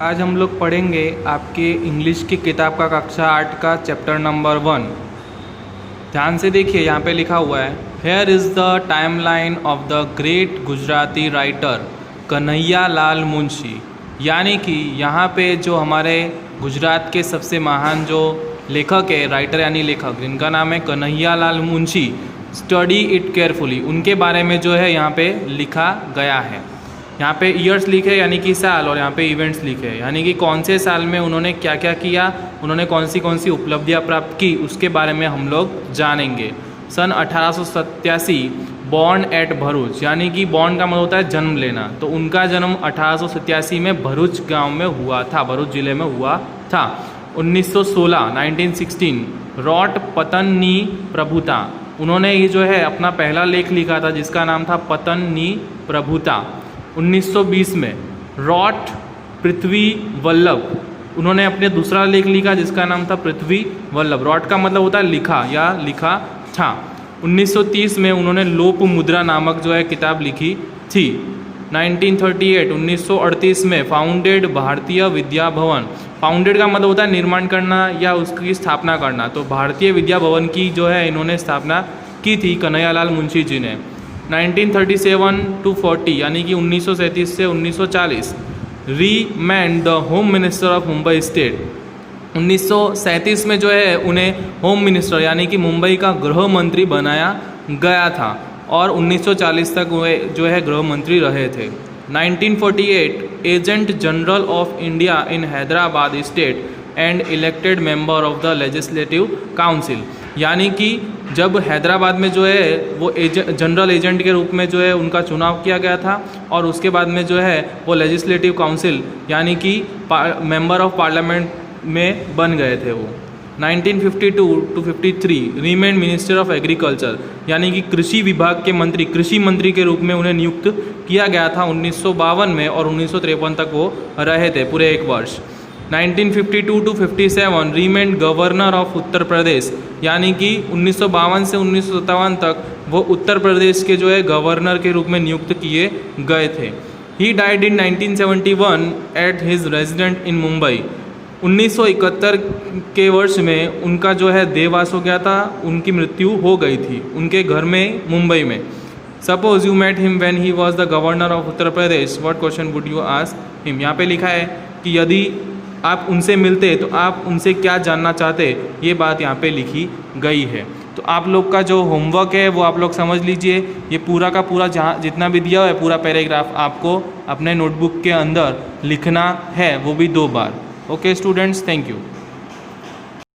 आज हम लोग पढ़ेंगे आपके इंग्लिश की किताब का कक्षा 8 का चैप्टर नंबर 1। ध्यान से देखिए, यहाँ पे लिखा हुआ है, here is the timeline of the great Gujarati writer Kanhaiya Lal Munshi. यानी कि यहाँ पे जो हमारे गुजरात के सबसे महान जो लेखक है, राइटर यानी लेखक, जिनका नाम है Kanhaiya Lal Munshi, study it carefully, उनके बारे में जो है यहाँ पे लिखा गया है। यहाँ पे ईयर्स लिखे यानी कि साल, और यहाँ पे इवेंट्स लिखे यानी कि कौन से साल में उन्होंने क्या क्या किया, उन्होंने कौन सी उपलब्धियाँ प्राप्त की, उसके बारे में हम लोग जानेंगे। सन 1887 बॉर्न एट भरूच, यानी कि बॉर्न का मतलब होता है जन्म लेना, तो उनका जन्म 1887 में भरूच गांव में हुआ था, भरूच जिले में हुआ था। 1916 रॉट पतन नी प्रभुता, उन्होंने ये जो है अपना पहला लेख लिखा था जिसका नाम था पतन नी प्रभुता। 1920 में रॉट पृथ्वी वल्लभ, उन्होंने अपने दूसरा लेख लिखा जिसका नाम था पृथ्वी वल्लभ। रॉट का मतलब होता है लिखा या लिखा था। 1930 में उन्होंने लोप मुद्रा नामक जो है किताब लिखी थी। 1938 में फाउंडेड भारतीय विद्या भवन, फाउंडेड का मतलब होता है निर्माण करना या उसकी स्थापना करना, तो भारतीय विद्या भवन की जो है इन्होंने स्थापना की थी कन्हैया लाल मुंशी जी ने। 1937 to 40 यानी कि 1937 से 1940 Riemann the home minister of Mumbai state. 1937 में जो है उन्हें होम मिनिस्टर यानी कि मुंबई का गृह मंत्री बनाया गया था, और 1940 तक वे जो है गृह मंत्री रहे थे। 1948 agent general of India in Hyderabad state and elected member of the legislative council, यानी कि जब हैदराबाद में जो है वो जनरल एजेंट के रूप में जो है उनका चुनाव किया गया था, और उसके बाद में जो है वो लेजिस्लेटिव काउंसिल यानी कि मेंबर ऑफ पार्लियामेंट में बन गए थे वो। 1952 to 53 Riemann minister of agriculture, यानी कि कृषि विभाग के मंत्री, कृषि मंत्री के रूप में उन्हें नियुक्त किया गया था 1952 में, और 1953 तक वो रहे थे पूरे एक वर्ष। 1952 to 57 Riemann governor of Uttar प्रदेश, यानी कि 1952 से 1957 तक वो उत्तर प्रदेश के जो है गवर्नर के रूप में नियुक्त किए गए थे। He died in 1971 at his resident in Mumbai, 1971 के वर्ष में उनका जो है देहवास हो गया था, उनकी मृत्यु हो गई थी उनके घर में मुंबई में। Suppose you met him when he was the governor of Uttar Pradesh, what question would you ask him. यहाँ पे लिखा है कि यदि आप उनसे मिलते तो आप उनसे क्या जानना चाहते, ये बात यहाँ पे लिखी गई है। तो आप लोग का जो होमवर्क है वो आप लोग समझ लीजिए, ये पूरा का पूरा जहाँ जितना भी दिया हुआ है पूरा पैराग्राफ आपको अपने नोटबुक के अंदर लिखना है, वो भी 2 बार। Okay students, thank you.